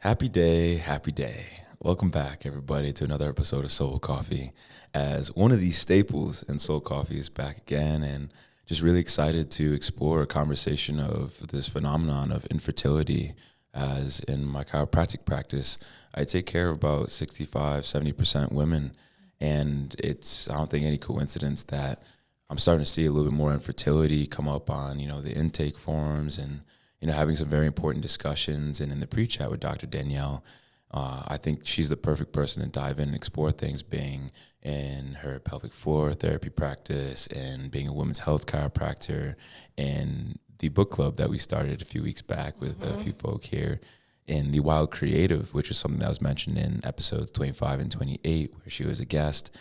Happy day, happy day. Welcome back, everybody, to another episode of Soul Coffee. As one of these staples in Soul Coffee is back again, and just really excited to explore a conversation of this phenomenon of infertility. As in my chiropractic practice, I take care of about 65-70% women, and I don't think any coincidence that I'm starting to see a little bit more infertility come up on, the intake forms and having some very important discussions. And in the pre-chat with Dr. Danielle, I think she's the perfect person to dive in and explore things, being in her pelvic floor therapy practice and being a women's health chiropractor, and the book club that we started a few weeks back with a few folk here in the Wild Creative, which was something that was mentioned in episodes 25 and 28, where she was a guest.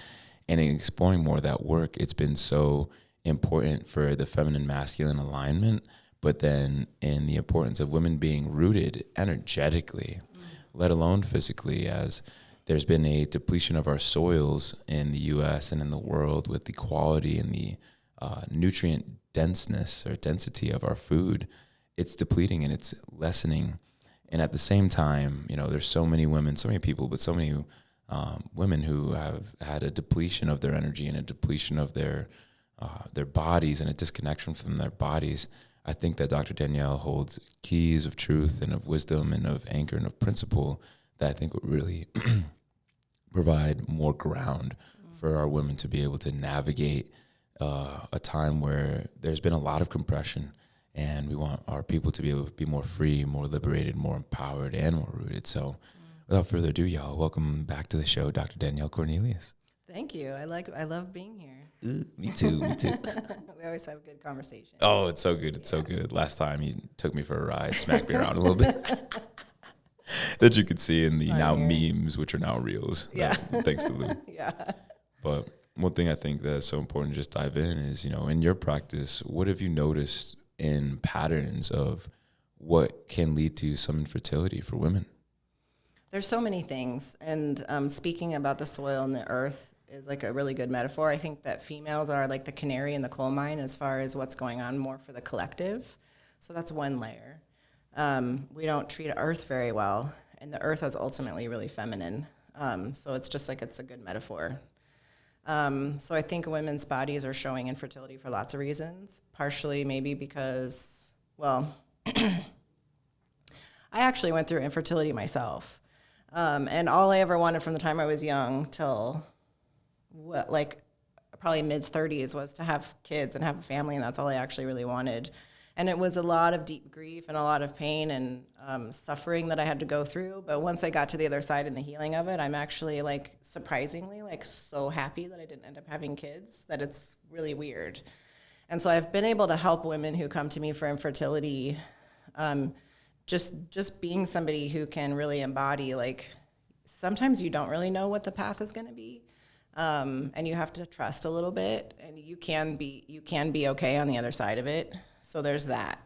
And in exploring more of that work, it's been so important for the feminine masculine alignment, but then in the importance of women being rooted energetically, let alone physically, as there's been a depletion of our soils in the U.S. and in the world with the quality and the nutrient denseness or density of our food. It's depleting and it's lessening. And at the same time, there's so many women, so many people, but so many women who have had a depletion of their energy and a depletion of their bodies and a disconnection from their bodies. I think that Dr. Danielle holds keys of truth and of wisdom and of anchor and of principle that I think would really provide more ground for our women to be able to navigate a time where there's been a lot of compression, and we want our people to be able to be more free, more liberated, more empowered, and more rooted. So without further ado, y'all, welcome back to the show, Dr. Danielle Cornelius. Thank you. I love being here. Ooh, me too. We always have a good conversation. Oh, it's so good. It's so good. Last time you took me for a ride, smacked me around a little bit. That you could see in the now memes, which are now reels. Yeah. Thanks to Lou. Yeah. But one thing I think that's so important to just dive in is, in your practice, what have you noticed in patterns of what can lead to some infertility for women? There's so many things. And speaking about the soil and the earth is like a really good metaphor. I think that females are like the canary in the coal mine as far as what's going on more for the collective. So that's one layer. We don't treat earth very well, and the earth is ultimately really feminine. So it's just like it's a good metaphor. So I think women's bodies are showing infertility for lots of reasons, partially maybe because, I actually went through infertility myself. And all I ever wanted from the time I was young till probably mid-30s was to have kids and have a family, and that's all I actually really wanted. And it was a lot of deep grief and a lot of pain and suffering that I had to go through. But once I got to the other side and the healing of it, I'm actually surprisingly so happy that I didn't end up having kids, that it's really weird. And so I've been able to help women who come to me for infertility, just being somebody who can really embody, sometimes you don't really know what the path is going to be. And you have to trust a little bit, and you can be okay on the other side of it. So there's that.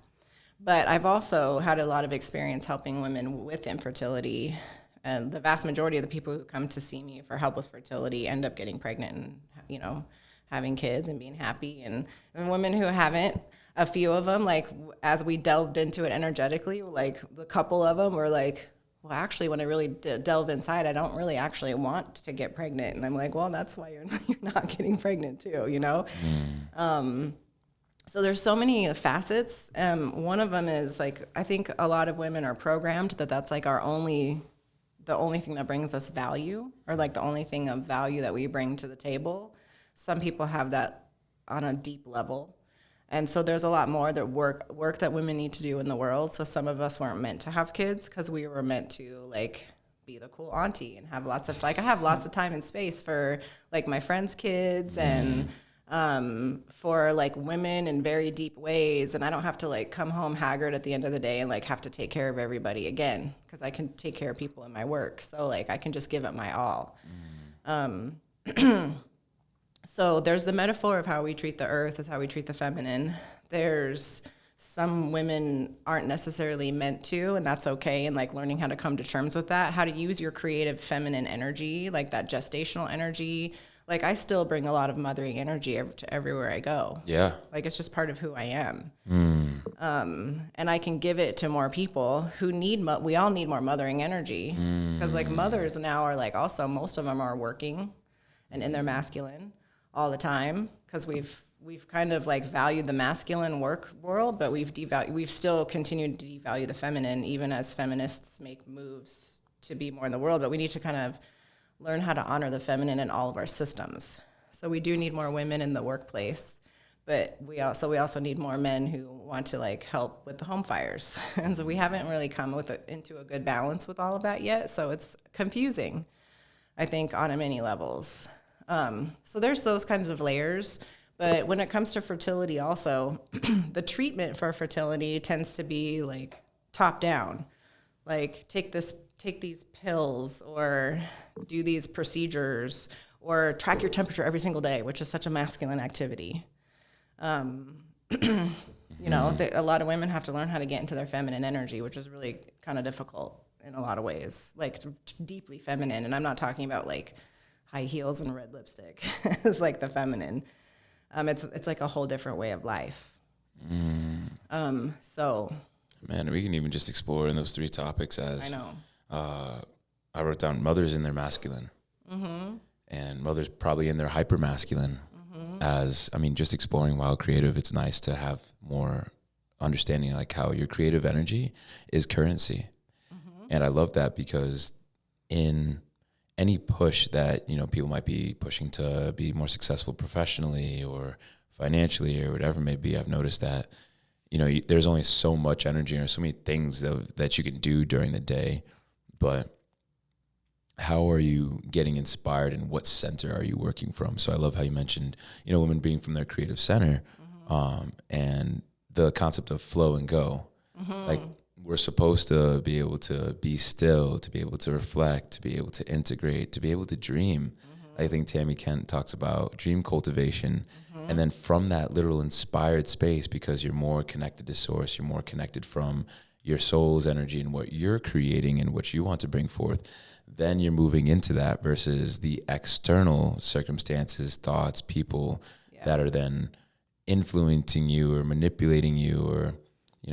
But I've also had a lot of experience helping women with infertility, and the vast majority of the people who come to see me for help with fertility end up getting pregnant and, having kids and being happy. And women who haven't, a few of them, as we delved into it energetically, the couple of them were well, actually, when I really delve inside, I don't really actually want to get pregnant. And I'm well, that's why you're not getting pregnant too, So there's so many facets. One of them is I think a lot of women are programmed that that's the only thing that brings us value, or the only thing of value that we bring to the table. Some people have that on a deep level. And so there's a lot more that work that women need to do in the world. So some of us weren't meant to have kids because we were meant to be the cool auntie and have lots of I have lots of time and space for my friends' kids and for women in very deep ways. And I don't have to come home haggard at the end of the day and have to take care of everybody again, because I can take care of people in my work. So I can just give it my all. So there's the metaphor of how we treat the earth is how we treat the feminine. There's some women aren't necessarily meant to, and that's okay, and learning how to come to terms with that, how to use your creative feminine energy, that gestational energy, like I still bring a lot of mothering energy to everywhere I go. Yeah. Like it's just part of who I am. Mm. And I can give it to more people who need, we all need more mothering energy. Because like mothers now are like also, most of them are working and in their masculine all the time. Because we've kind of like valued the masculine work world, but we've still continued to devalue the feminine, even as feminists make moves to be more in the world. But we need to kind of learn how to honor the feminine in all of our systems. So we do need more women in the workplace, but we also need more men who want to like help with the home fires. And so we haven't really come into a good balance with all of that yet. So it's confusing, I think, on many levels. So there's those kinds of layers. But when it comes to fertility also, the treatment for fertility tends to be like top down. Like take these pills or do these procedures or track your temperature every single day, which is such a masculine activity. You know, a lot of women have to learn how to get into their feminine energy, which is really kind of difficult in a lot of ways, like deeply feminine. And I'm not talking about like high heels and red lipstick. It's like the feminine. It's like a whole different way of life. So. Man, we can even just explore in those three topics as I know. I wrote down mothers in their masculine, and mothers probably in their hyper masculine. As I mean, just exploring while creative, it's nice to have more understanding like how your creative energy is currency, and I love that because in any push that people might be pushing to be more successful professionally or financially or whatever it may be, I've noticed that there's only so much energy and there's so many things that you can do during the day, but how are you getting inspired and what center are you working from? So I love how you mentioned, women being from their creative center, and the concept of flow and go. Like we're supposed to be able to be still, to be able to reflect, to be able to integrate, to be able to dream. I think Tammy Kent talks about dream cultivation. And then from that literal inspired space, because you're more connected to source, you're more connected from your soul's energy and what you're creating and what you want to bring forth, then you're moving into that versus the external circumstances, thoughts, people that are then influencing you or manipulating you or,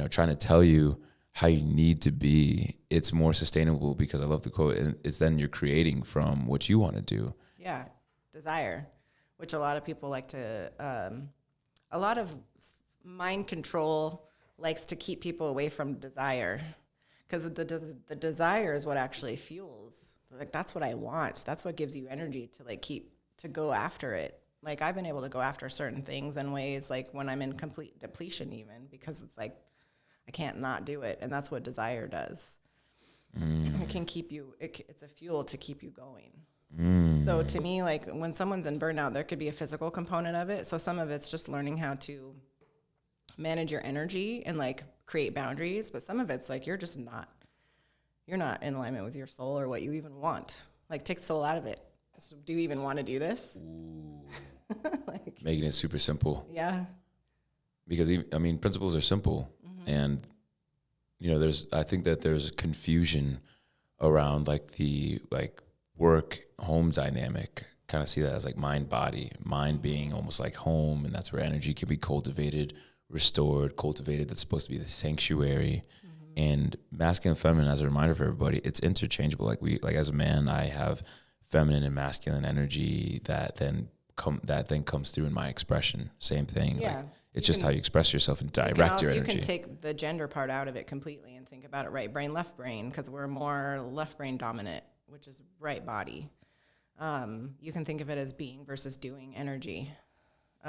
trying to tell you how you need to be. It's more sustainable because I love the quote. It's then you're creating from what you want to do. Yeah. Desire, which a lot of people like to, a lot of mind control likes to keep people away from desire. Because the desire is what actually fuels. Like, that's what I want. That's what gives you energy to, like, to go after it. Like, I've been able to go after certain things in ways, like, when I'm in complete depletion even, because it's like, I can't not do it. And that's what desire does. It can keep you, it's a fuel to keep you going. So to me, like, when someone's in burnout, there could be a physical component of it. So some of it's just learning how to manage your energy and, like, create boundaries, but some of it's like you're not in alignment with your soul or what you even want. Like, take soul out of it. So do you even want to do this? Like, making it super simple. Yeah. Because principles are simple, and I think that there's confusion around like the work home dynamic. Kind of see that as like mind body, mind being almost like home, and that's where energy can be cultivated, restored, cultivated. That's supposed to be the sanctuary. And masculine and feminine, as a reminder for everybody, it's interchangeable. Like as a man, I have feminine and masculine energy that then comes through in my expression. Same thing. Yeah. Like, it's just how you express yourself and direct your energy. You can take the gender part out of it completely and think about it right brain, left brain, because we're more left brain dominant, which is right body. You can think of it as being versus doing energy.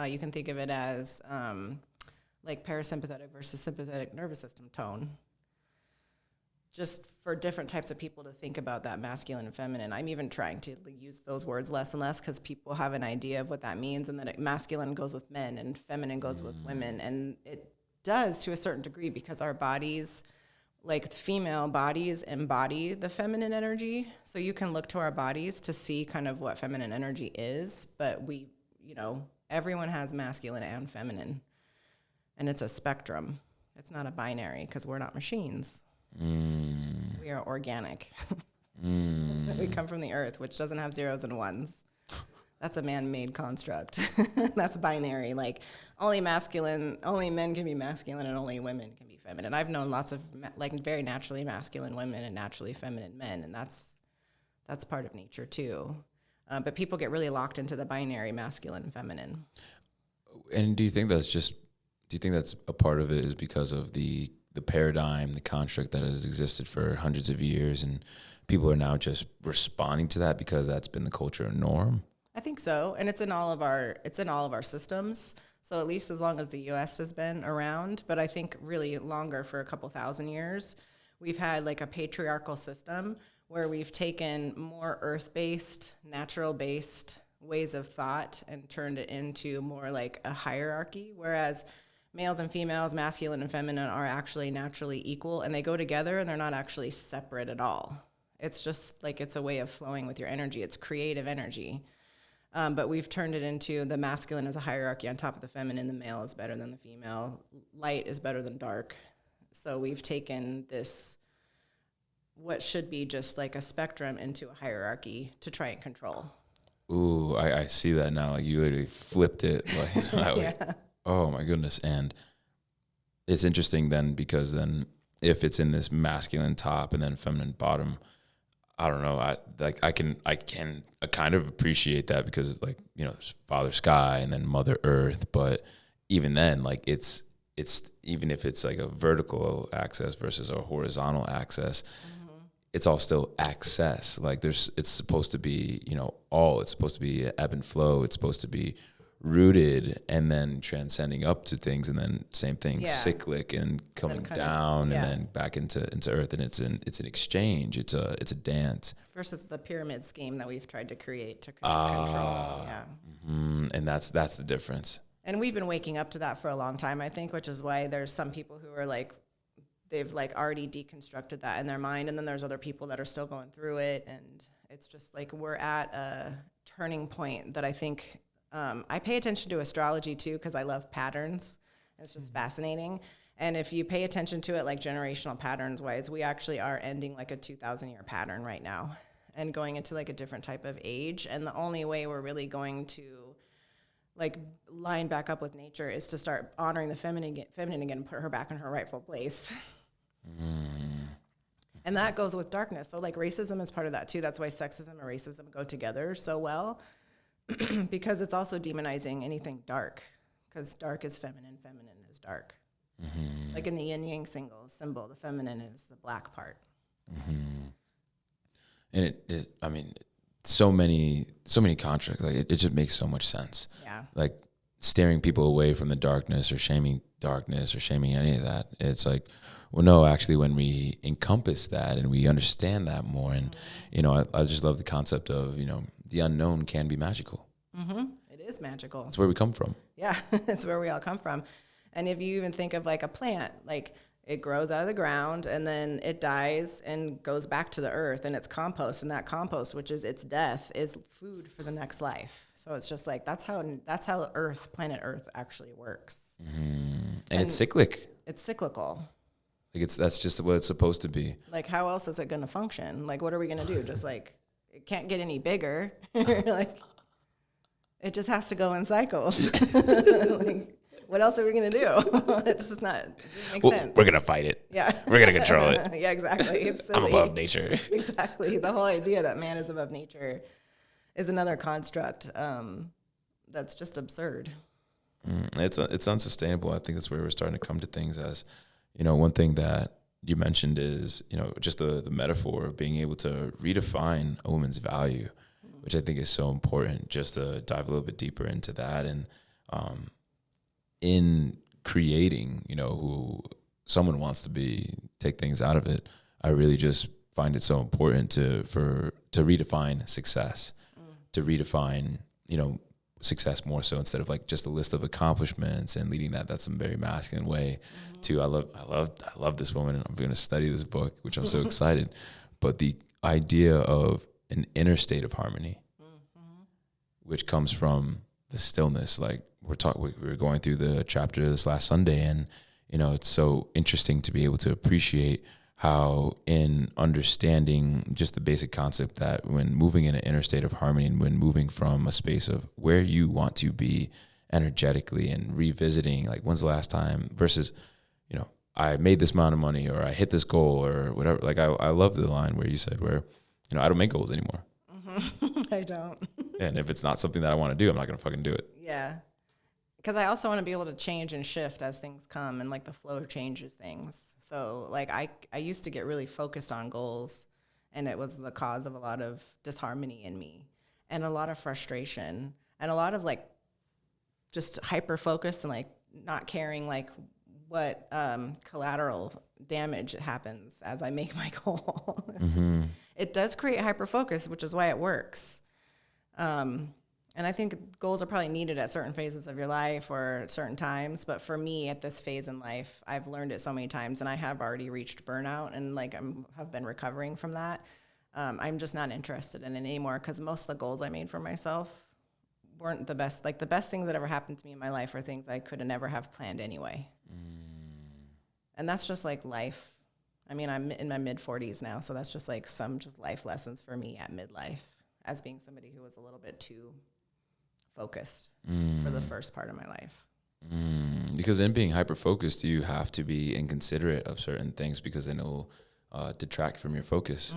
You can think of it as like parasympathetic versus sympathetic nervous system tone. Just for different types of people to think about that masculine and feminine. I'm even trying to use those words less and less because people have an idea of what that means, and that masculine goes with men and feminine goes with women. And it does to a certain degree because our bodies, like female bodies, embody the feminine energy. So you can look to our bodies to see kind of what feminine energy is, but everyone has masculine and feminine. And it's a spectrum. It's not a binary because we're not machines. We are organic. We come from the earth, which doesn't have zeros and ones. that's a man-made construct. That's binary. Like only men can be masculine and only women can be feminine. I've known lots of like very naturally masculine women and naturally feminine men, and that's part of nature too. But people get really locked into the binary masculine and feminine. And do you think that's a part of it is because of the paradigm, the construct that has existed for hundreds of years, and people are now just responding to that because that's been the culture norm? I think so, and it's in all of our systems. So at least as long as the U.S. has been around, but I think really longer, for a couple thousand years, we've had like a patriarchal system where we've taken more earth-based, natural-based ways of thought and turned it into more like a hierarchy, whereas males and females, masculine and feminine, are actually naturally equal, and they go together, and they're not actually separate at all. It's just like it's a way of flowing with your energy. It's creative energy. But we've turned it into the masculine as a hierarchy on top of the feminine. The male is better than the female. Light is better than dark. So we've taken this, what should be just like a spectrum, into a hierarchy to try and control. Ooh, I see that now. Like you literally flipped it. Like, so yeah. Oh my goodness. And it's interesting then, because then if it's in this masculine top and then feminine bottom, I don't know. I can kind of appreciate that, because like, you know, there's Father Sky and then Mother Earth, but even then, like it's even if it's like a vertical axis versus a horizontal axis, it's all still access. Like it's supposed to be, you know, it's supposed to be ebb and flow. It's supposed to be rooted and then transcending up to things, and then same thing, cyclic and coming down and then back into earth, and it's an exchange. It's a dance versus the pyramid scheme that we've tried to create to control. And that's the difference. And we've been waking up to that for a long time, I think, which is why there's some people who are like, they've like already deconstructed that in their mind, and then there's other people that are still going through it, and it's just like we're at a turning point that I think. I pay attention to astrology too, because I love patterns. It's just fascinating. And if you pay attention to it, like generational patterns wise, we actually are ending like a 2,000-year pattern right now and going into like a different type of age. And the only way we're really going to like line back up with nature is to start honoring the feminine again and put her back in her rightful place. And that goes with darkness. So like racism is part of that too. That's why sexism and racism go together so well. Because it's also demonizing anything dark, because dark is feminine, feminine is dark. Like in the yin yang symbol, the feminine is the black part. And I mean, so many contracts. Like it just makes so much sense. Yeah. Like steering people away from the darkness or shaming darkness or shaming any of that. It's like, well, no, actually, when we encompass that and we understand that more, and you know, I just love the concept of, you know, the unknown can be magical. It is magical. That's where we come from. Yeah, it's where we all come from. And if you even think of like a plant, like it grows out of the ground and then it dies and goes back to the earth, and it's compost, and that compost, which is its death, is food for the next life. So it's just like that's how planet Earth actually works. And it's cyclic. It's cyclical. Like that's just what it's supposed to be. Like how else is it going to function? Like what are we going to do? Just like it can't get any bigger. Like it just has to go in cycles. Like what else are we going to do? It's just not. It makes sense. We're going to fight it. Yeah. We're going to control it. Yeah, exactly. It's silly. I'm above nature. Exactly. The whole idea that man is above nature is another construct that's just absurd. It's unsustainable. I think that's where we're starting to come to things as, you know, one thing that you mentioned is, you know, just the metaphor of being able to redefine a woman's value, which I think is so important, just to dive a little bit deeper into that. And in creating, you know, who someone wants to be, take things out of it, I really just find it so important to redefine success, to redefine, you know, success more so, instead of like just a list of accomplishments and leading that's a very masculine way to, I love this woman and I'm going to study this book, which I'm so excited. But the idea of an inner state of harmony, which comes from the stillness. Like we were going through the chapter this last Sunday, and you know, it's so interesting to be able to appreciate how in understanding just the basic concept that when moving in an inner state of harmony and when moving from a space of where you want to be energetically and revisiting, like when's the last time versus, you know, I made this amount of money or I hit this goal or whatever. Like I love the line where you said where, you know, I don't make goals anymore. I don't. And if it's not something that I want to do, I'm not going to fucking do it. Yeah. Because I also want to be able to change and shift as things come, and like the flow changes things. So like I used to get really focused on goals, and it was the cause of a lot of disharmony in me and a lot of frustration and a lot of like just hyper focus and like not caring like what collateral damage happens as I make my goal. It does create hyper focus, which is why it works. And I think goals are probably needed at certain phases of your life or at certain times. But for me, at this phase in life, I've learned it so many times, and I have already reached burnout, and like have been recovering from that. I'm just not interested in it anymore because most of the goals I made for myself weren't the best. Like the best things that ever happened to me in my life are things I could have never have planned anyway. And that's just like life. I mean, I'm in my mid 40s now, so that's just like some just life lessons for me at midlife as being somebody who was a little bit too focused for the first part of my life. Because in being hyper focused, you have to be inconsiderate of certain things because then it will detract from your focus.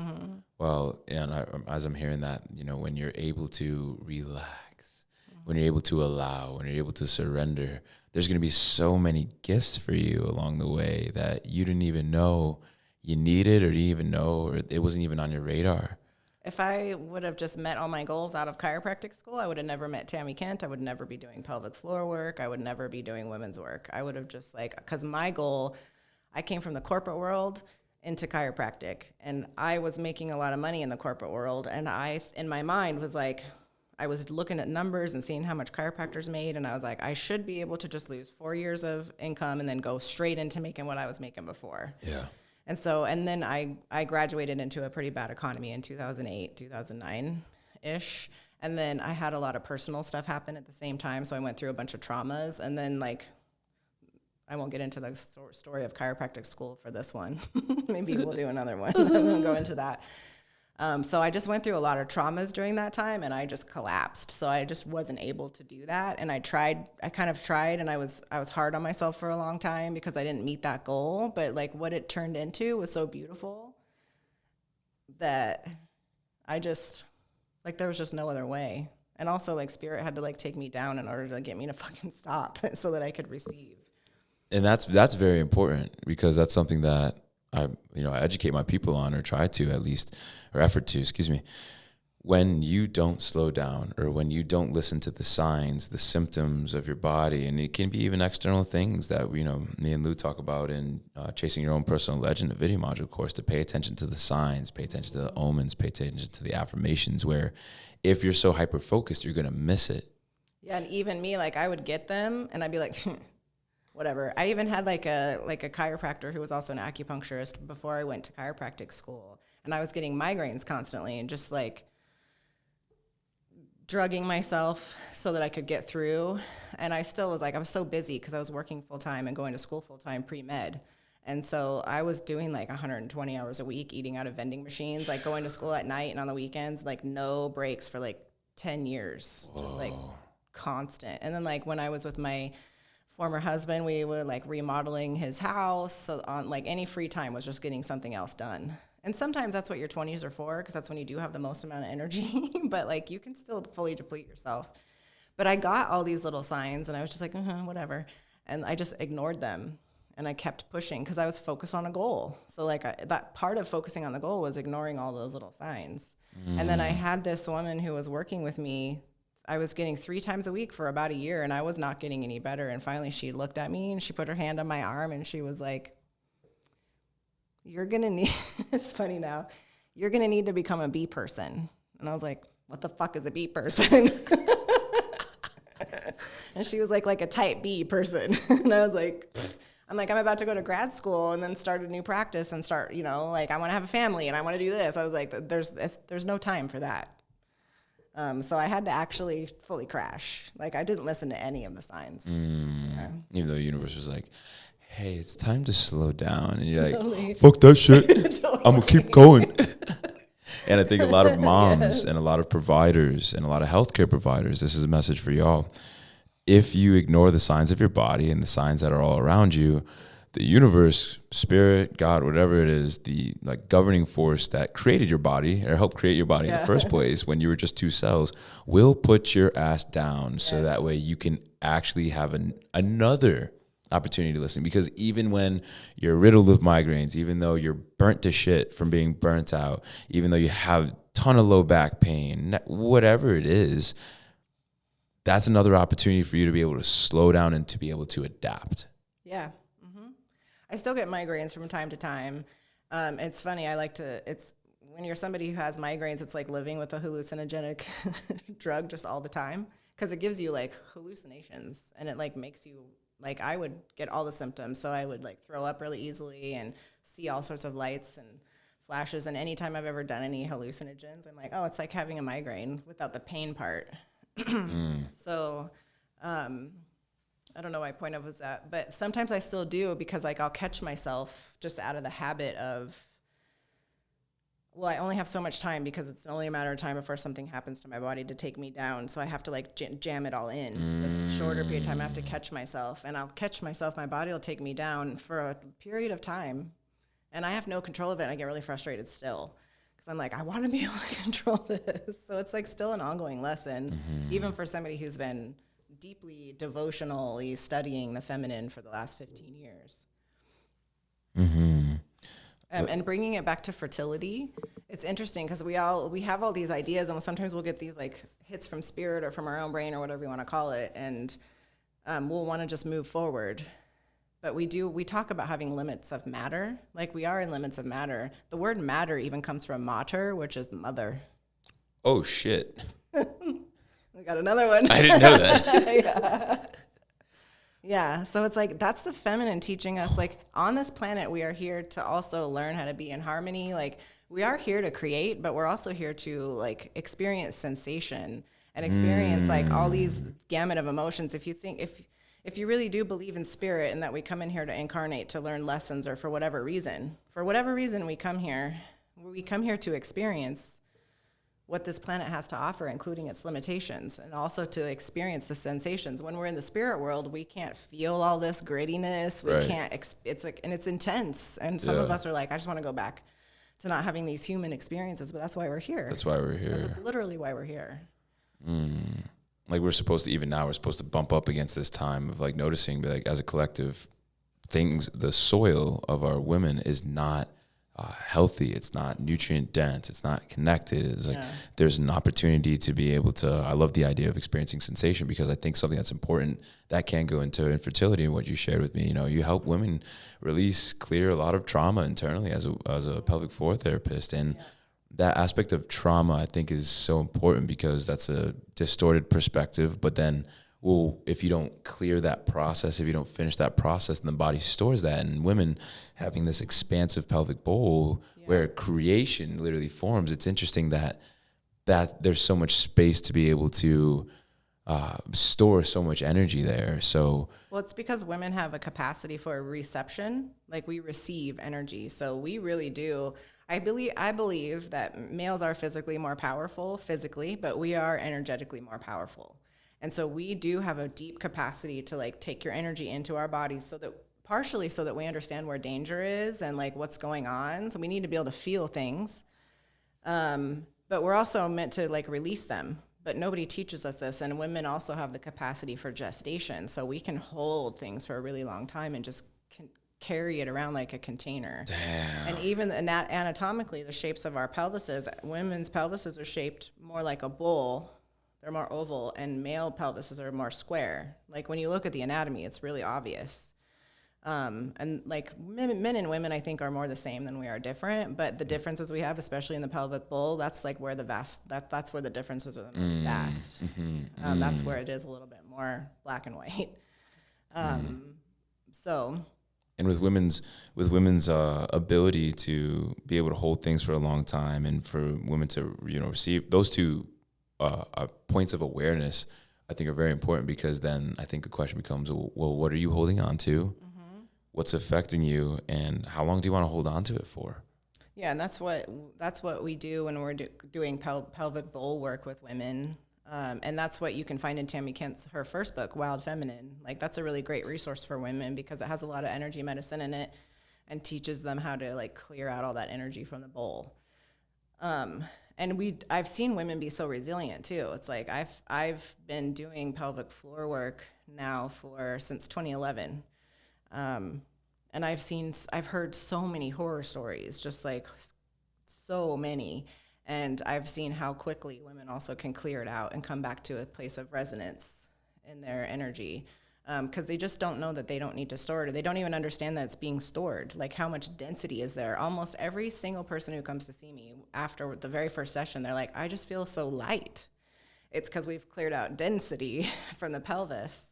Well, and as I'm hearing that, you know, when you're able to relax, when you're able to allow, when you're able to surrender, there's going to be so many gifts for you along the way that you didn't even know you needed or didn't even know, or it wasn't even on your radar. If I would have just met all my goals out of chiropractic school, I would have never met Tammy Kent. I would never be doing pelvic floor work. I would never be doing women's work. I would have just like, because my goal, I came from the corporate world into chiropractic, and I was making a lot of money in the corporate world. And I, in my mind, was like, I was looking at numbers and seeing how much chiropractors made, and I was like, I should be able to just lose 4 years of income and then go straight into making what I was making before. Yeah. And so, and then I graduated into a pretty bad economy in 2008, 2009-ish. And then I had a lot of personal stuff happen at the same time. So I went through a bunch of traumas. And then, like, I won't get into the story of chiropractic school for this one. Maybe we'll do another one. I won't go into that. So I just went through a lot of traumas during that time, and I just collapsed. So I just wasn't able to do that. And I kind of tried, and I was hard on myself for a long time because I didn't meet that goal. But like what it turned into was so beautiful that I just, like, there was just no other way. And also, like, spirit had to like take me down in order to get me to fucking stop so that I could receive. And that's very important because that's something that I educate my people on, or try to at least, or effort to, excuse me. When you don't slow down, or when you don't listen to the signs, the symptoms of your body, and it can be even external things that, you know, me and Lou talk about in Chasing Your Own Personal Legend, a video module course, to pay attention to the signs, pay attention to the omens, pay attention to the affirmations, where if you're so hyper-focused, you're going to miss it. Yeah, and even me, like, I would get them, and I'd be like, whatever. I even had like a chiropractor who was also an acupuncturist before I went to chiropractic school, and I was getting migraines constantly and just like drugging myself so that I could get through. And I still was like, I was so busy because I was working full time and going to school full time pre-med. And so I was doing like 120 hours a week, eating out of vending machines, like going to school at night and on the weekends, like no breaks for like 10 years, Whoa. Just like constant. And then like when I was with my former husband, we were like remodeling his house. So on like any free time was just getting something else done. And sometimes that's what your 20s are for, because that's when you do have the most amount of energy, but like you can still fully deplete yourself. But I got all these little signs and I was just like, whatever. And I just ignored them and I kept pushing because I was focused on a goal. So like that part of focusing on the goal was ignoring all those little signs. And then I had this woman who was working with me. I was getting 3 times a week for about a year, and I was not getting any better. And finally she looked at me and she put her hand on my arm and she was like, you're going to need, it's funny now, you're going to need to become a B person. And I was like, what the fuck is a B person? And she was like a type B person. And I was like, I'm about to go to grad school and then start a new practice and start, like I want to have a family and I want to do this. I was like, there's no time for that. So I had to actually fully crash. Like I didn't listen to any of the signs. Yeah. Even though the universe was like, hey, it's time to slow down. And you're Totally. like, fuck that shit. Totally. I'm going to keep going. And I think a lot of moms Yes. and a lot of providers and a lot of healthcare providers, this is a message for y'all. If you ignore the signs of your body and the signs that are all around you, the universe, spirit, God, whatever it is, the like governing force that created your body or helped create your body in the first place when you were just two cells will put your ass down so that way you can actually have another opportunity to listen. Because even when you're riddled with migraines, even though you're burnt to shit from being burnt out, even though you have a ton of low back pain, whatever it is, that's another opportunity for you to be able to slow down and to be able to adapt. Yeah. I still get migraines from time to time. It's funny. It's when you're somebody who has migraines, it's like living with a hallucinogenic drug just all the time. Cause it gives you like hallucinations and it like makes you like, I would get all the symptoms. So I would like throw up really easily and see all sorts of lights and flashes. And anytime I've ever done any hallucinogens, I'm like, oh, it's like having a migraine without the pain part. So, I don't know why point of was that, but sometimes I still do because like I'll catch myself just out of the habit of, well, I only have so much time because it's only a matter of time before something happens to my body to take me down. So I have to like jam it all in to this shorter period of time. I have to catch myself and I'll catch myself. My body will take me down for a period of time and I have no control of it. And I get really frustrated still because I'm like, I want to be able to control this. So it's like still an ongoing lesson, even for somebody who's been deeply devotionally studying the feminine for the last 15 years. And bringing it back to fertility, it's interesting because we have all these ideas and sometimes we'll get these like hits from spirit or from our own brain or whatever you want to call it. And we'll want to just move forward. But we talk about having limits of matter. Like we are in limits of matter. The word matter even comes from mater, which is mother. Oh, shit. We got another one. I didn't know that. Yeah. So it's like, that's the feminine teaching us, like on this planet, we are here to also learn how to be in harmony. Like we are here to create, but we're also here to like experience sensation and experience like all these gamut of emotions. If you think, if you really do believe in spirit and that we come in here to incarnate, to learn lessons or for whatever reason we come here to experience what this planet has to offer, including its limitations, and also to experience the sensations. When we're in the spirit world, we can't feel all this grittiness. We can't, it's like, and it's intense. And some of us are like, I just want to go back to not having these human experiences, but that's why we're here. That's why we're here. That's literally why we're here. Like we're supposed to bump up against this time of like noticing, like as a collective, the soil of our women is not healthy. It's not nutrient dense. It's not connected. It's like there's an opportunity to be able to. I love the idea of experiencing sensation because I think something that's important that can go into infertility and what you shared with me. You know, you help women clear a lot of trauma internally as a pelvic floor therapist, and that aspect of trauma I think is so important because that's a distorted perspective. But then, well, if you don't clear that process, if you don't finish that process, then the body stores that. And women having this expansive pelvic bowl where creation literally forms, it's interesting that there's so much space to be able to store so much energy there. So, well, it's because women have a capacity for reception, like we receive energy. So we really do. I believe that males are physically more powerful, but we are energetically more powerful. And so we do have a deep capacity to like take your energy into our bodies partially so that we understand where danger is and like what's going on. So we need to be able to feel things. But we're also meant to like release them, but nobody teaches us this. And women also have the capacity for gestation. So we can hold things for a really long time and just carry it around like a container. Damn. And even anatomically, the shapes of our pelvises, women's pelvises are shaped more like a bowl. They're more oval, and male pelvises are more square. Like when you look at the anatomy, it's really obvious. And like men and women, I think, are more the same than we are different. But the differences we have, especially in the pelvic bowl, that's like where that's where the differences are the most vast. That's where it is a little bit more black and white. So. And with women's ability to be able to hold things for a long time, and for women to receive those two points of awareness, I think are very important, because then I think the question becomes, well, what are you holding on to? what's affecting you, and how long do you want to hold on to it for? Yeah, and that's what we do when we're doing pelvic bowl work with women. And that's what you can find in Tammy Kent's, her first book, Wild Feminine. Like, that's a really great resource for women because it has a lot of energy medicine in it and teaches them how to like clear out all that energy from the bowl. And I've seen women be so resilient too. It's like I've been doing pelvic floor work now since 2011. And I've heard so many horror stories, just like so many. And I've seen how quickly women also can clear it out and come back to a place of resonance in their energy. Because they just don't know that they don't need to store it. They don't even understand that it's being stored. Like, how much density is there? Almost every single person who comes to see me after the very first session, they're like, I just feel so light. It's because we've cleared out density from the pelvis.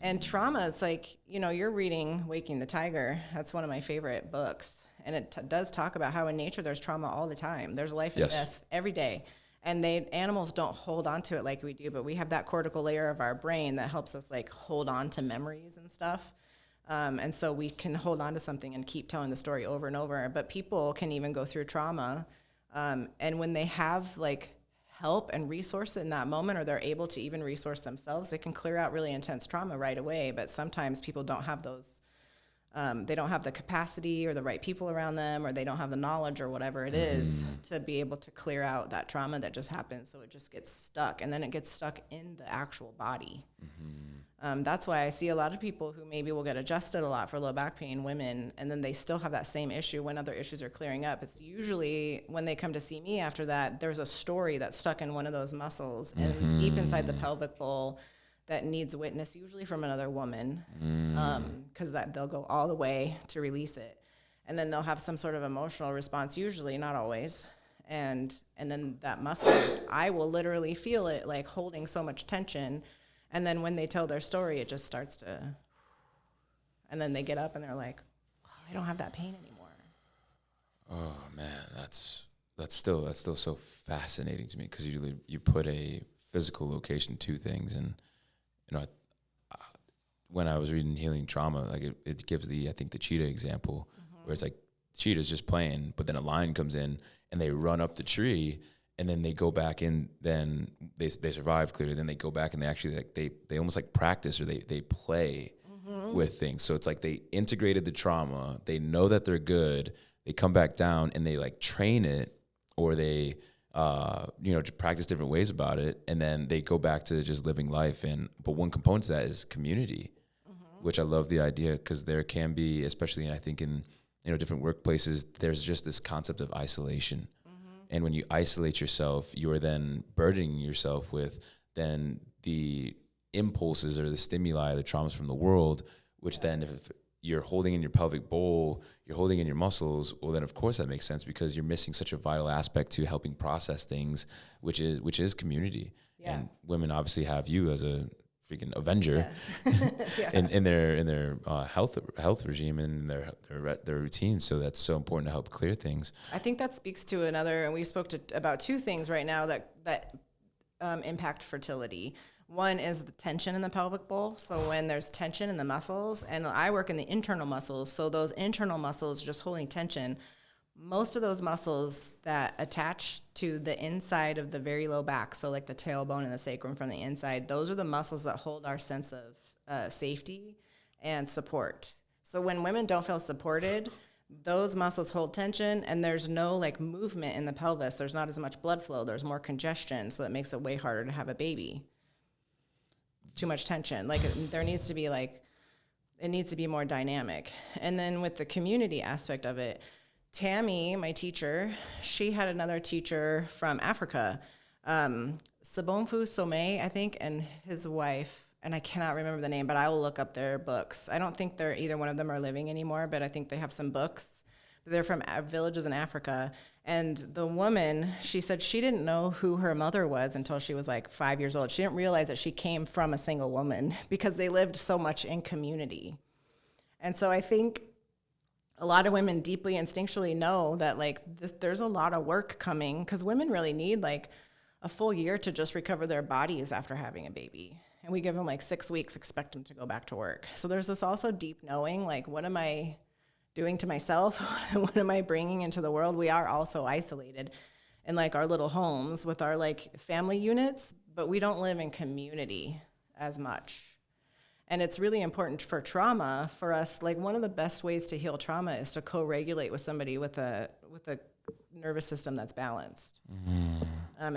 And trauma, it's like, you're reading Waking the Tiger. That's one of my favorite books. And it does talk about how in nature there's trauma all the time. There's life and death every day. And animals don't hold on to it like we do, but we have that cortical layer of our brain that helps us like hold on to memories and stuff. And so we can hold on to something and keep telling the story over and over. But people can even go through trauma. And when they have like help and resource in that moment, or they're able to even resource themselves, they can clear out really intense trauma right away. But sometimes people don't have those. They don't have the capacity or the right people around them, or they don't have the knowledge or whatever it is to be able to clear out that trauma that just happened. So it just gets stuck, and then it gets stuck in the actual body. That's why I see a lot of people who maybe will get adjusted a lot for low back pain, women, and then they still have that same issue when other issues are clearing up. It's usually when they come to see me after that, there's a story that's stuck in one of those muscles and deep inside the pelvic bowl that needs witness, usually from another woman, because that they'll go all the way to release it. And then they'll have some sort of emotional response, usually, not always. And then that muscle, I will literally feel it like holding so much tension. And then when they tell their story, it just starts to, and then they get up and they're like, oh, I don't have that pain anymore. Oh man, that's still so fascinating to me, because you put a physical location to things. And when I was reading Healing Trauma, like it gives I think the cheetah example, where it's like cheetah's just playing, but then a lion comes in and they run up the tree, and then they go back in, then they survive clearly, then they go back and they actually like they almost like practice, or they play with things. So it's like they integrated the trauma, they know that they're good, they come back down and they like train it, or they just practice different ways about it, and then they go back to just living life. But one component to that is community, which I love the idea, because there can be, especially I think in different workplaces, there's just this concept of isolation. And when you isolate yourself, you are then burdening yourself with then the impulses or the stimuli, the traumas from the world, which then if you're holding in your pelvic bowl, you're holding in your muscles, well then of course that makes sense, because you're missing such a vital aspect to helping process things, which is community. And women obviously have you as a freaking avenger in their health regime and their routine. So that's so important to help clear things. I think that speaks to another, and we spoke about two things right now that impact fertility. One is the tension in the pelvic bowl. So when there's tension in the muscles, and I work in the internal muscles, so those internal muscles just holding tension, most of those muscles that attach to the inside of the very low back, so like the tailbone and the sacrum from the inside, those are the muscles that hold our sense of safety and support. So when women don't feel supported, those muscles hold tension, and there's no like movement in the pelvis. There's not as much blood flow. There's more congestion, so that makes it way harder to have a baby. Too much tension. Like there needs to be it needs to be more dynamic. And then with the community aspect of it, Tammy, my teacher, she had another teacher from Africa, Sabonfu Some, I think, and his wife, and I cannot remember the name, but I will look up their books. I don't think either one of them are living anymore, but I think they have some books. They're from villages in Africa. And the woman, she said she didn't know who her mother was until she was like 5 years old. She didn't realize that she came from a single woman, because they lived so much in community. And so I think a lot of women deeply instinctually know that there's a lot of work coming, because women really need like a full year to just recover their bodies after having a baby. and we give them like 6 weeks, expect them to go back to work. So there's this also deep knowing, like, what am I doing to myself? What am I bringing into the world? We are also isolated in like our little homes with our like family units, but we don't live in community as much. And it's really important for trauma for us. Like, one of the best ways to heal trauma is to co-regulate with somebody with a nervous system that's balanced. And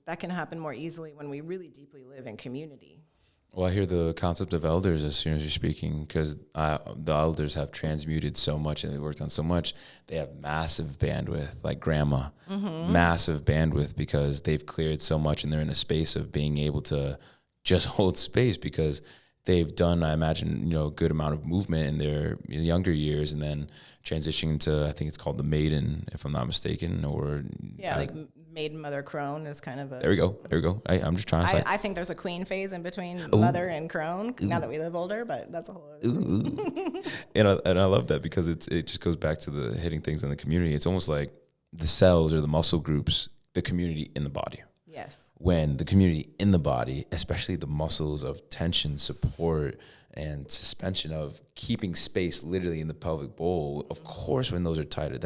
that can happen more easily when we really deeply live in community. Well, I hear the concept of elders as soon as you're speaking, because the elders have transmuted so much and they worked on so much. They have massive bandwidth, like grandma, massive bandwidth, because they've cleared so much and they're in a space of being able to just hold space because they've done, I imagine, a good amount of movement in their younger years, and then transitioning to, I think it's called the maiden, if I'm not mistaken, or like maiden, mother, crone is kind of a. There we go. I'm just trying to. I think there's a queen phase in between mother and crone. Now that we live older, but that's a whole other thing. And I love that because it just goes back to the hitting things in the community. It's almost like the cells or the muscle groups, the community in the body. Yes. When the community in the body, especially the muscles of tension, support, and suspension of keeping space literally in the pelvic bowl, of course, when those are tighter,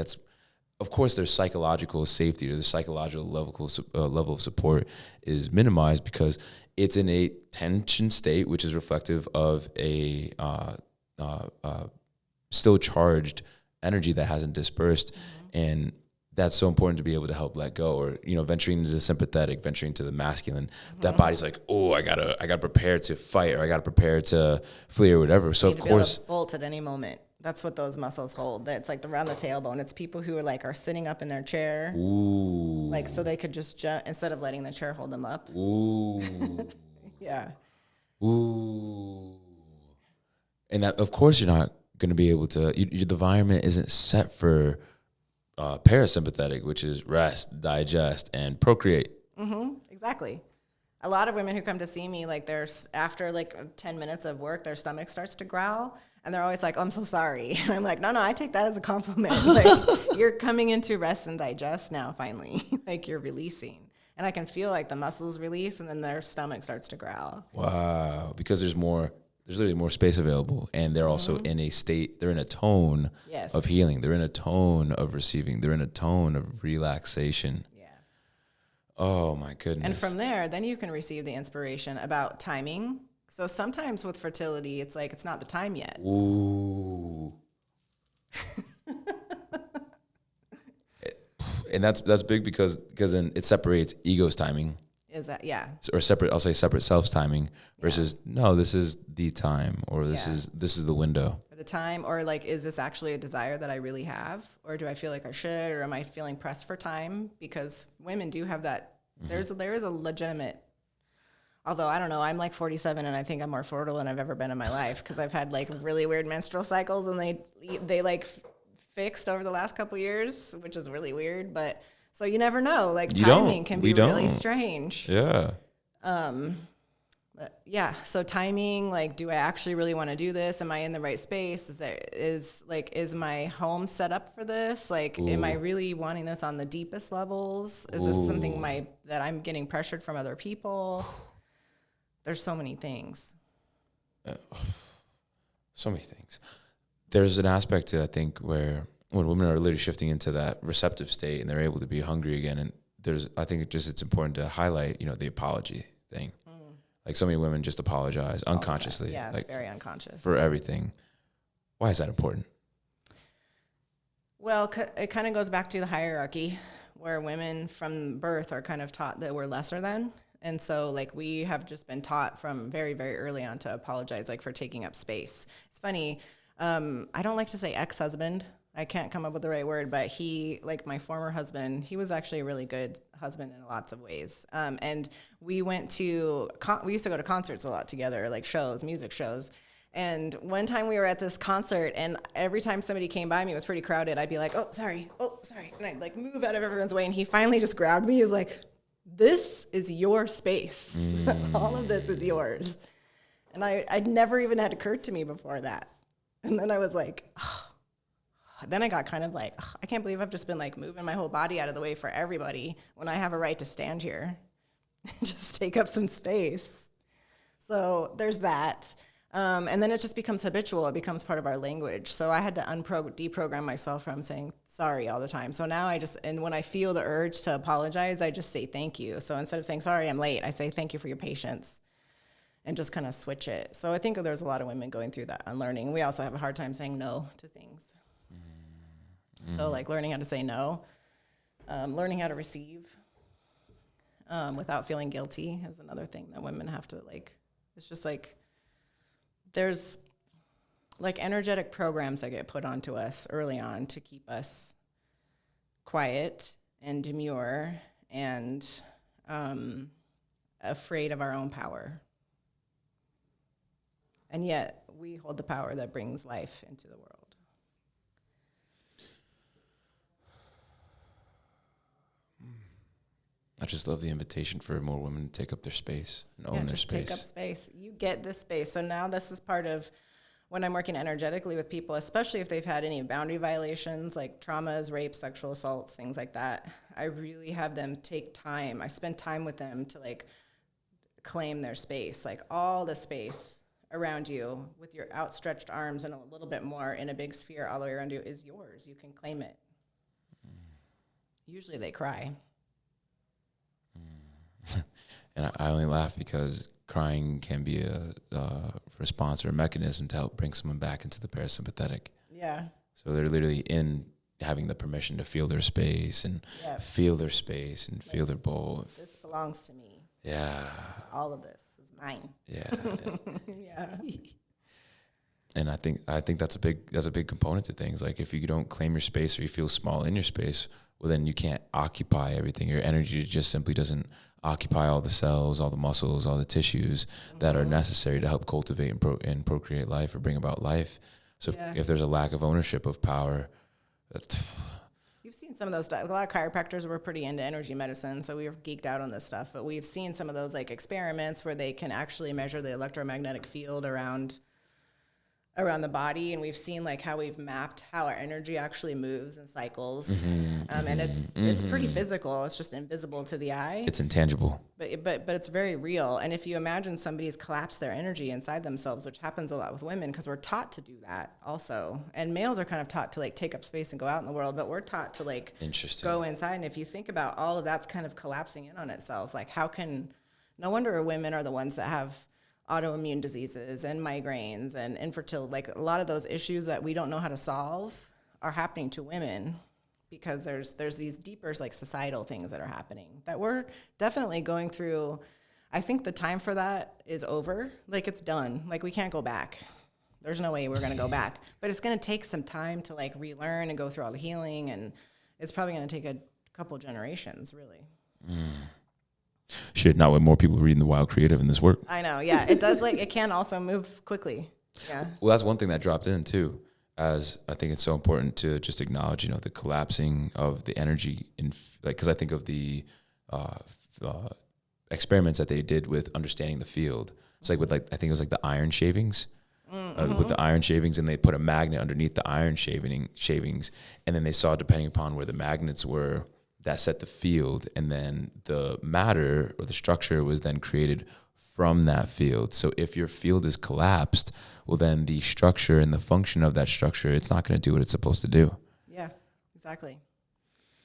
of course, their psychological safety or the psychological level of support is minimized because it's in a tension state, which is reflective of a still charged energy that hasn't dispersed. And that's so important to be able to help let go, or, venturing into the sympathetic, venturing to the masculine. That body's like, oh, I gotta prepare to fight, or I gotta prepare to flee or whatever. So of course, bolt at any moment. That's what those muscles hold. It's like around the tailbone. It's people who are sitting up in their chair. Ooh. Like, so they could just jump instead of letting the chair hold them up. Ooh. Yeah. Ooh. And that, of course, you're not going to be able to, the environment isn't set for parasympathetic, which is rest, digest, and procreate. Exactly. A lot of women who come to see me, after 10 minutes of work, their stomach starts to growl, and they're always like, "Oh, I'm so sorry." And I'm like, no, I take that as a compliment. You're coming into rest and digest now, finally. You're releasing. And I can feel the muscles release, and then their stomach starts to growl. Wow. Because there's literally more space available, and they're also in a state, they're in a tone of healing. They're in a tone of receiving. They're in a tone of relaxation. Yeah. Oh my goodness. And from there, then you can receive the inspiration about timing. So sometimes with fertility, it's it's not the time yet. Ooh. And that's big because then it separates ego's timing. Is that, yeah. Or separate self's timing versus no, this is the time, or this is the window. Or the time, or is this actually a desire that I really have, or do I feel like I should, or am I feeling pressed for time? Because women do have that. There is a legitimate. Although I don't know, I'm 47 and I think I'm more fertile than I've ever been in my life because I've had really weird menstrual cycles, and they fixed over the last couple years, which is really weird, but. So you never know. Timing can be really strange. Yeah. Yeah. So timing, do I actually really want to do this? Am I in the right space? Is my home set up for this? Am I really wanting this on the deepest levels? Is this something that I'm getting pressured from other people? There's so many things. So many things. There's an aspect to, I think, where when women are literally shifting into that receptive state and they're able to be hungry again, and I think it's important to highlight, the apology thing. So many women just apologize unconsciously. Yeah, it's very unconscious. For everything. Why is that important? Well, it kind of goes back to the hierarchy where women from birth are kind of taught that we're lesser than. And so we have just been taught from very, very early on to apologize, for taking up space. It's funny. I don't like to say ex-husband. I can't come up with the right word, but he, my former husband, he was actually a really good husband in lots of ways. And we used to go to concerts a lot together, shows, music shows. And one time we were at this concert, and every time somebody came by me, it was pretty crowded, I'd be like, oh, sorry. And I'd move out of everyone's way. And he finally just grabbed me. He was like, this is your space. All of this is yours. And I'd never even had occurred to me before that. And then I was like, oh. Then I got kind of I can't believe I've just been moving my whole body out of the way for everybody when I have a right to stand here and just take up some space. So there's that. And then it just becomes habitual. It becomes part of our language. So I had to deprogram myself from saying sorry all the time. So now and when I feel the urge to apologize, I just say thank you. So instead of saying sorry, I'm late, I say thank you for your patience and just kind of switch it. So I think there's a lot of women going through that unlearning. We also have a hard time saying no to things. So like learning how to say no, learning how to receive without feeling guilty is another thing that women have to like. It's just like, there's like energetic programs that get put onto us early on to keep us quiet and demure and afraid of our own power. And yet we hold the power that brings life into the world. I just love the invitation for more women to take up their space and own their space. Take up space. You get this space. So now this is part of when I'm working energetically with people, especially if they've had any boundary violations like traumas, rapes, sexual assaults, things like that. I really have them take time. I spend time with them to like claim their space, like all the space around you with your outstretched arms and a little bit more in a big sphere all the way around you is yours. You can claim it. Usually they cry. And I only laugh because crying can be a response or a mechanism to help bring someone back into the parasympathetic. Yeah. So they're literally in having the permission to feel their space and feel their space and feel their bowl. This belongs to me. Yeah. All of this is mine. Yeah. Yeah. And I think that's a big component to things. Like if you don't claim your space or you feel small in your space, well then you can't occupy everything. Your energy just simply doesn't occupy all the cells, all the muscles, all the tissues that are necessary to help cultivate and procreate life or bring about life. So if there's a lack of ownership of power, you've seen some of those. A lot of chiropractors were pretty into energy medicine, so we were geeked out on this stuff. But we've seen some of those like experiments where they can actually measure the electromagnetic field around the body, and we've seen like how we've mapped how our energy actually moves and cycles, and it's pretty physical. It's just invisible to the eye. It's intangible, but it's very real. And if you imagine somebody's collapsed their energy inside themselves, which happens a lot with women because we're taught to do that also, and males are kind of taught to like take up space and go out in the world, but we're taught to like go inside. And if you think about all of that's kind of collapsing in on itself, like no wonder women are the ones that have autoimmune diseases and migraines and infertility. Like a lot of those issues that we don't know how to solve are happening to women because there's these deeper like societal things that are happening that we're definitely going through. I think the time for that is over. Like it's done. Like we can't go back. There's no way we're going to go back, but it's going to take some time to like relearn and go through all the healing. And it's probably going to take a couple generations really. Shit, not with more people reading the Wild Creative in this work. I know, yeah. It does, like, it can also move quickly. Yeah. Well, that's one thing that dropped in, too, as I think it's so important to just acknowledge, the collapsing of the energy, because I think of the experiments that they did with understanding the field. It's like with, I think it was like the iron shavings. With the iron shavings, and they put a magnet underneath the iron shavings, and then they saw, depending upon where the magnets were, that set the field, and then the matter or the structure was then created from that field. So if your field is collapsed, well, then the structure and the function of that structure, it's not going to do what it's supposed to do. Yeah, exactly.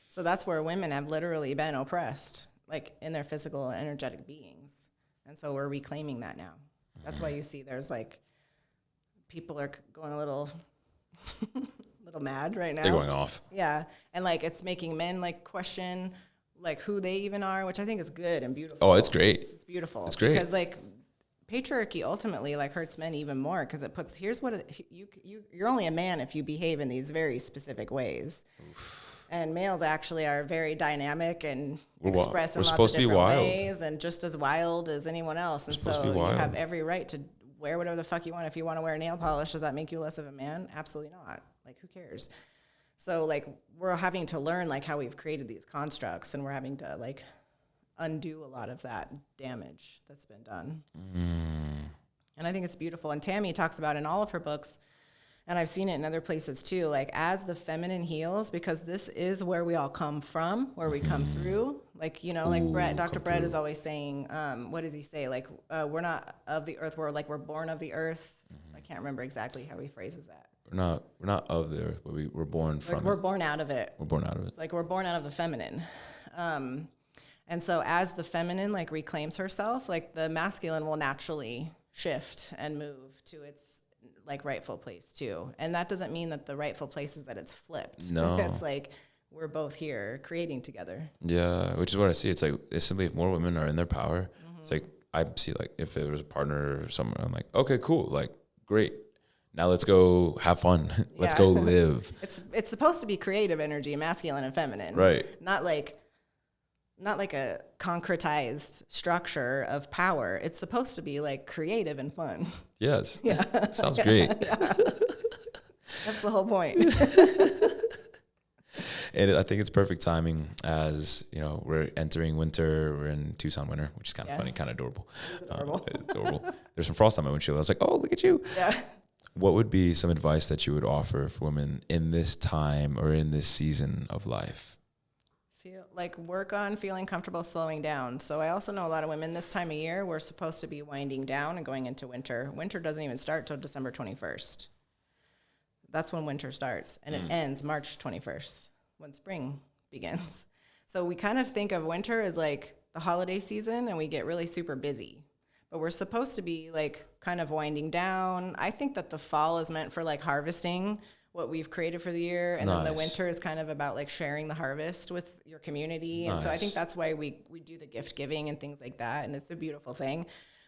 So that's where women have literally been oppressed, like in their physical and energetic beings. And so we're reclaiming that now. That's why you see there's like, people are going a little mad right now. They're going off. Yeah. And like it's making men like question like who they even are, which I think is good and beautiful. Oh, it's great. It's beautiful. It's great. Because like patriarchy ultimately like hurts men even more because it puts you're only a man if you behave in these very specific ways. Oof. And males actually are very dynamic and express in lots of different ways and just as wild as anyone else. And so you have every right to wear whatever the fuck you want. If you want to wear nail polish, does that make you less of a man? Absolutely not. Like, who cares? So, like, we're having to learn, like, how we've created these constructs, and we're having to, like, undo a lot of that damage that's been done. And I think it's beautiful. And Tammy talks about in all of her books, and I've seen it in other places too, like as the feminine heals, because this is where we all come from, where we come through. Like, you know, like Dr. Brett is always saying, what does he say? Like, we're not of the earth, we're born of the earth. I can't remember exactly how he phrases that. We're not of the earth, but we're born from it. We're born out of it. We're born out of it. It's like we're born out of the feminine. And so as the feminine like reclaims herself, like the masculine will naturally shift and move to its like rightful place too. And that doesn't mean that the rightful place is that it's flipped. No. It's like we're both here creating together. Yeah, which is what I see. It's like, it's simply if more women are in their power, it's like, I see like if there was a partner or someone, I'm like, okay, cool. Like, great. Now let's go have fun. Let's go live. It's supposed to be creative energy, masculine and feminine. Right. Not like a concretized structure of power. It's supposed to be like creative and fun. Yes. Yeah. Sounds great. Yeah. That's the whole point. And I think it's perfect timing as, you know, we're entering winter. We're in Tucson winter, which is kind of funny, kind of adorable. It's adorable. There's some frost on my windshield. I was like, oh, look at you. Yeah. What would be some advice that you would offer for women in this time or in this season of life? Work on feeling comfortable slowing down. So I also know a lot of women this time of year, we're supposed to be winding down and going into winter. Winter doesn't even start till December 21st. That's when winter starts, and it ends March 21st when spring begins. So we kind of think of winter as like the holiday season, and we get really super busy. But we're supposed to be like kind of winding down. I think that the fall is meant for like harvesting what we've created for the year, and then the winter is kind of about like sharing the harvest with your community. And so I think that's why we do the gift giving and things like that, and it's a beautiful thing.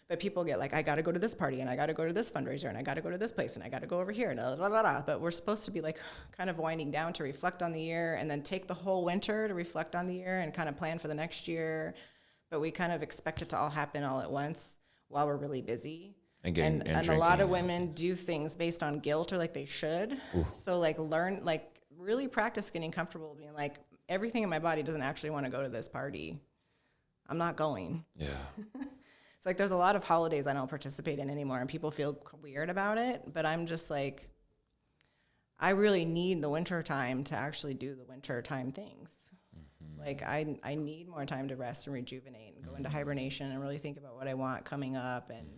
But people get like, I got to go to this party, and I got to go to this fundraiser, and I got to go to this place, and I got to go over here, and blah, blah, blah, blah. But we're supposed to be like kind of winding down to reflect on the year, and then take the whole winter to reflect on the year and kind of plan for the next year. But we kind of expect it to all happen all at once while we're really busy. And a lot of women do things based on guilt or like they should. Ooh. So like really practice getting comfortable being like, everything in my body doesn't actually want to go to this party. I'm not going. Yeah. It's like there's a lot of holidays I don't participate in anymore, and people feel weird about it. But I'm just like, I really need the winter time to actually do the winter time things. Mm-hmm. Like I need more time to rest and rejuvenate and go into hibernation and really think about what I want coming up and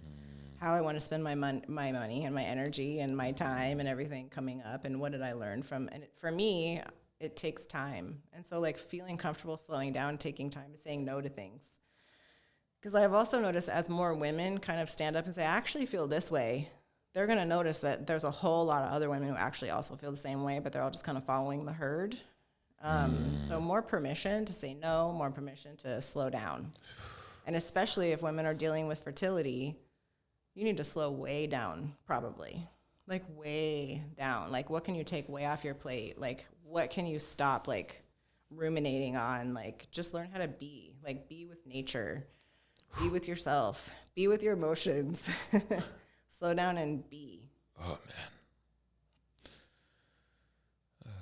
how I want to spend my money and my energy and my time and everything coming up, and what did I learn from. And for me, it takes time. And so like feeling comfortable slowing down, taking time, saying no to things. Because I've also noticed as more women kind of stand up and say, I actually feel this way, they're going to notice that there's a whole lot of other women who actually also feel the same way, but they're all just kind of following the herd. So more permission to say no, more permission to slow down. And especially if women are dealing with fertility, you need to slow way down, probably. Like way down. Like what can you take way off your plate? Like what can you stop like ruminating on? Like just learn how to be. Like be with nature. Be with yourself. Be with your emotions. Slow down and be. Oh, man.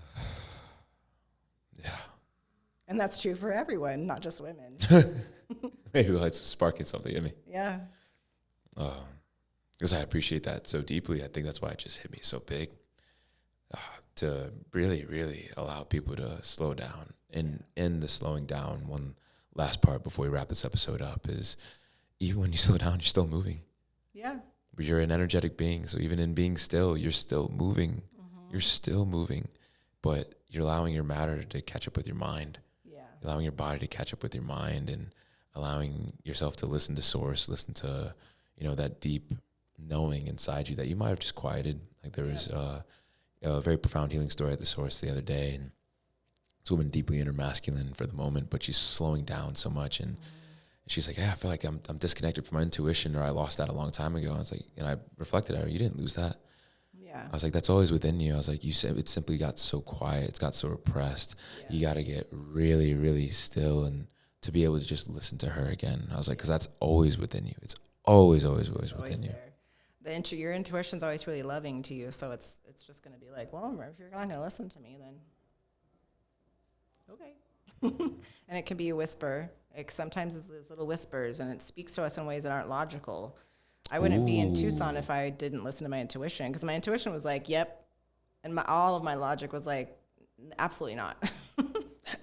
Yeah. And that's true for everyone, not just women. Maybe it's sparking something in me. Yeah. Because I appreciate that so deeply. I think that's why it just hit me so big. To really, really allow people to slow down. And in the slowing down, one last part before we wrap this episode up is even when you slow down, you're still moving. Yeah. You're an energetic being. So even in being still, you're still moving. Mm-hmm. You're still moving. But you're allowing your matter to catch up with your mind. Yeah. You're allowing your body to catch up with your mind, and allowing yourself to listen to source, listen to, that deep knowing inside you that you might have just quieted. Like there was a very profound healing story at the source the other day, and it's a woman deeply inner masculine for the moment, but she's slowing down so much, and she's like, I feel like I'm disconnected from my intuition, or I lost that a long time ago. I was like, and I reflected on her, you didn't lose that. Yeah. I was like, that's always within you. I was like, you said it simply got so quiet, it's got so repressed. Yeah. You got to get really, really still and to be able to just listen to her again. I was like, because that's always within you. It's always within you. Your intuition's always really loving to you, so it's just going to be like, well, if you're not going to listen to me, then okay. And it can be a whisper. Sometimes it's these little whispers, and it speaks to us in ways that aren't logical. I wouldn't be in Tucson if I didn't listen to my intuition, because my intuition was like, yep, And all of my logic was like, absolutely not.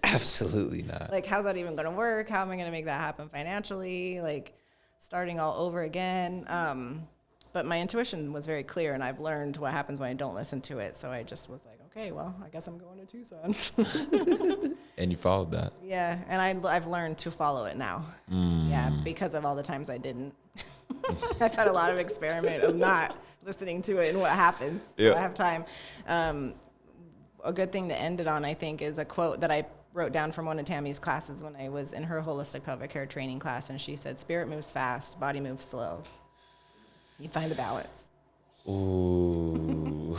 Absolutely not. Like, how's that even going to work? How am I going to make that happen financially? Like, starting all over again. But my intuition was very clear, and I've learned what happens when I don't listen to it. So I just was like, okay, well, I guess I'm going to Tucson. And you followed that. Yeah, and I've learned to follow it now. Yeah, because of all the times I didn't. I've had a lot of experiment of not listening to it and what happens. Yep. So I have time. A good thing to end it on, I think, is a quote that I wrote down from one of Tammy's classes when I was in her holistic pelvic care training class, and she said, "Spirit moves fast, body moves slow. You find the balance." Ooh.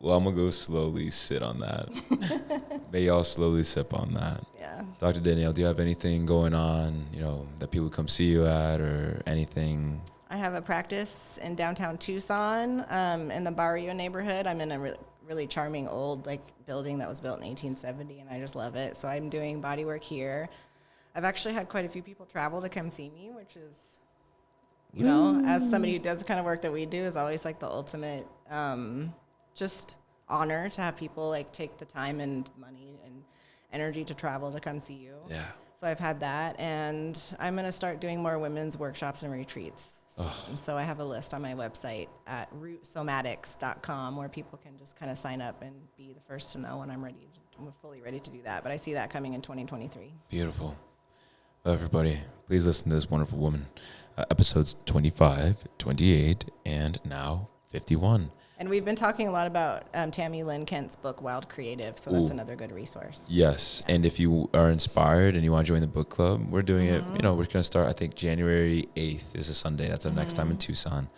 Well, I'm going to go slowly sit on that. May y'all slowly sip on that. Yeah. Dr. Danielle, do you have anything going on, that people come see you at or anything? I have a practice in downtown Tucson, in the Barrio neighborhood. I'm in a really charming old building that was built in 1870, and I just love it. So I'm doing body work here. I've actually had quite a few people travel to come see me, which is, as somebody who does the kind of work that we do, is always the ultimate just honor to have people take the time and money and energy to travel to come see you. Yeah. So I've had that, and I'm going to start doing more women's workshops and retreats. So I have a list on my website at rootsomatics.com where people can just kind of sign up and be the first to know when I'm fully ready to do that. But I see that coming in 2023. Beautiful. Well, everybody, please listen to this wonderful woman. Episodes 25, 28, and now 51. And we've been talking a lot about Tammy Lynn Kent's book, Wild Creative, so that's another good resource. Yes, yeah. And if you are inspired and you want to join the book club, we're doing it, we're going to start, I think, January 8th is a Sunday. That's our next time in Tucson.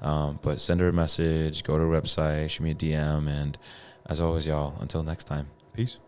But send her a message, go to her website, shoot me a DM, and as always, y'all, until next time, peace.